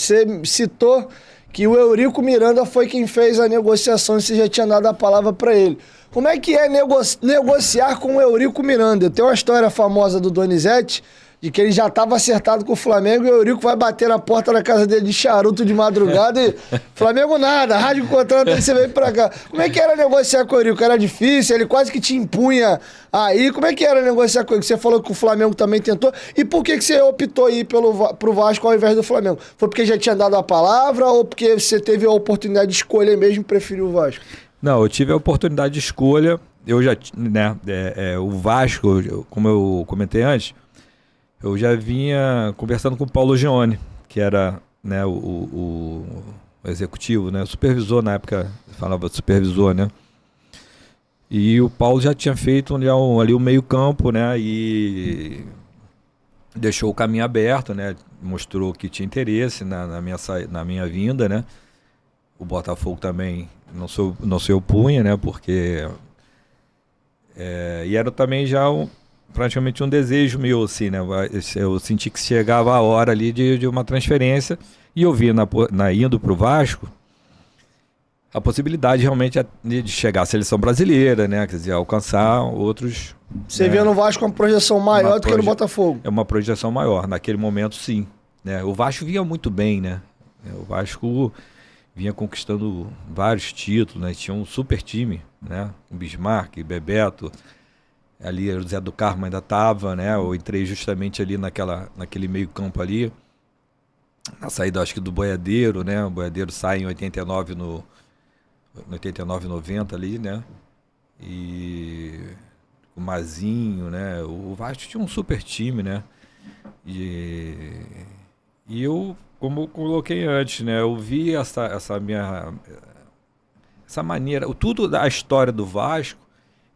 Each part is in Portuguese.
você citou que o Eurico Miranda foi quem fez a negociação e você já tinha dado a palavra para ele. Como é que é negociar com o Eurico Miranda? Tem uma história famosa do Donizete, de que ele já estava acertado com o Flamengo e o Eurico vai bater na porta da casa dele de charuto de madrugada e Flamengo nada, rádio contrato, aí você vem pra cá. Como é que era negociar com o Eurico? Era difícil, ele quase que te impunha aí. Como é que era negociar com ele? Você falou que o Flamengo também tentou. E por que você optou ir pro Vasco ao invés do Flamengo? Foi porque já tinha dado a palavra ou porque você teve a oportunidade de escolher mesmo e preferiu o Vasco? Não, eu tive a oportunidade de escolha. Eu já, né, o Vasco, como eu comentei antes, eu já vinha conversando com o Paulo Gione, que era, né, o executivo, né, o supervisor na época, falava supervisor, né? E o Paulo já tinha feito ali o meio-campo, né? E deixou o caminho aberto, né? Mostrou que tinha interesse na minha vinda, né? O Botafogo também não se opunha, né? Porque e era também já praticamente um desejo meu, assim, né? Eu senti que chegava a hora ali de uma transferência e eu vi indo para o Vasco a possibilidade realmente de chegar à seleção brasileira, né? Quer dizer, alcançar outros... Você vê no Vasco uma projeção maior do que no Botafogo. É uma projeção maior, naquele momento sim, né? O Vasco vinha muito bem, né? O Vasco vinha conquistando vários títulos, né? Tinha um super time, né? O Bismarck, Bebeto, ali o Zé do Carmo ainda estava, né? Eu entrei justamente ali naquele meio campo ali, na saída acho que do Boiadeiro, né? O Boiadeiro sai em 89 no 89, 90 ali, né? E o Mazinho, né? O Vasco tinha um super time, né? E eu, como eu coloquei antes, né? Eu vi essa maneira, tudo da história do Vasco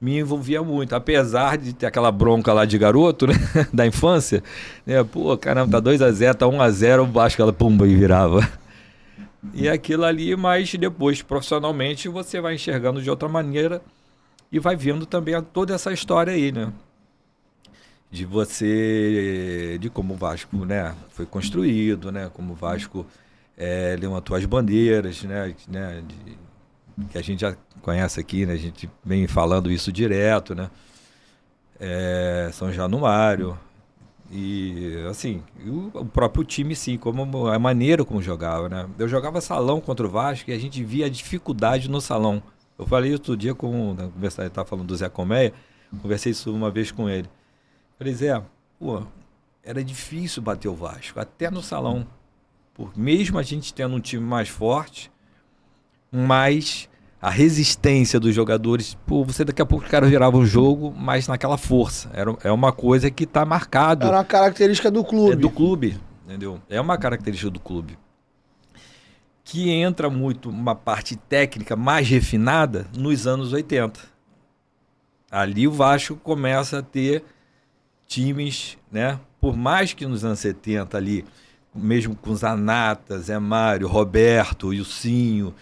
me envolvia muito, apesar de ter aquela bronca lá de garoto, né? Da infância, né? Pô, caramba, tá 2-0, tá 1-0, o Vasco, ela pumba e virava. E aquilo ali, mas depois, profissionalmente, você vai enxergando de outra maneira e vai vendo também toda essa história aí, né? De como o Vasco, né, foi construído, né? Como o Vasco levantou as bandeiras, né? Que a gente já conhece aqui, né? A gente vem falando isso direto, né? São Januário. E, assim, o próprio time, sim, como a maneira como jogava, né? Eu jogava salão contra o Vasco e a gente via a dificuldade no salão. Eu falei outro dia ele estava falando do Zé Colmeia, conversei isso uma vez com ele. Falei, Zé, pô, era difícil bater o Vasco, até no salão. Mesmo a gente tendo um time mais forte, mas a resistência dos jogadores, pô, você daqui a pouco os caras viravam o jogo, mas naquela força. É uma coisa que está marcado. Era uma característica do clube. É do clube, entendeu? É uma característica do clube. Que entra muito uma parte técnica mais refinada nos anos 80. Ali o Vasco começa a ter times, né? Por mais que nos anos 70 ali, mesmo com Zanata, Zé Mário, Roberto, Ilcinho,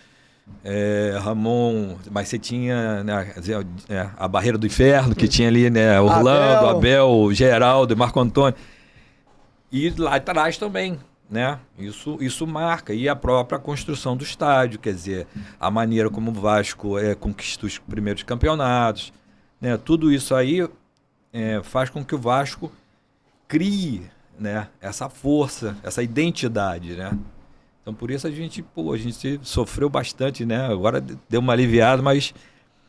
Ramon, mas você tinha, né, a Barreira do Inferno, que tinha ali, né, Orlando, Abel, Geraldo, Marco Antônio. E lá atrás também, né? Isso marca. E a própria construção do estádio, quer dizer, a maneira como o Vasco conquista os primeiros campeonatos, né? Tudo isso aí faz com que o Vasco crie, né, essa força, essa identidade, né? Então, por isso a gente sofreu bastante, né? Agora deu uma aliviada, mas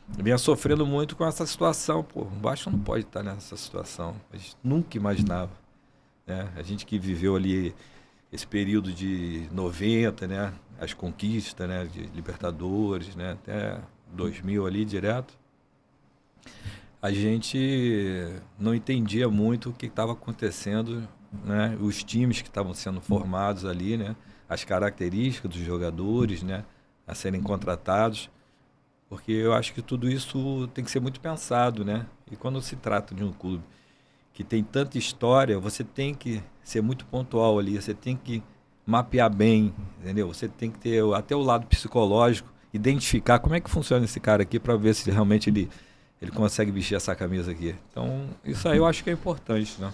vinha sofrendo muito com essa situação. Pô, o Vasco não pode estar nessa situação. A gente nunca imaginava, né? A gente que viveu ali esse período de 90, né? As conquistas, né? De Libertadores, né? Até 2000 ali direto. A gente não entendia muito o que estava acontecendo, né? Os times que estavam sendo formados ali, né? As características dos jogadores, né, a serem contratados, porque eu acho que tudo isso tem que ser muito pensado, né? E quando se trata de um clube que tem tanta história, você tem que ser muito pontual ali, você tem que mapear bem, entendeu? Você tem que ter até o lado psicológico, identificar como é que funciona esse cara aqui para ver se realmente ele consegue vestir essa camisa aqui. Então, isso aí eu acho que é importante, né?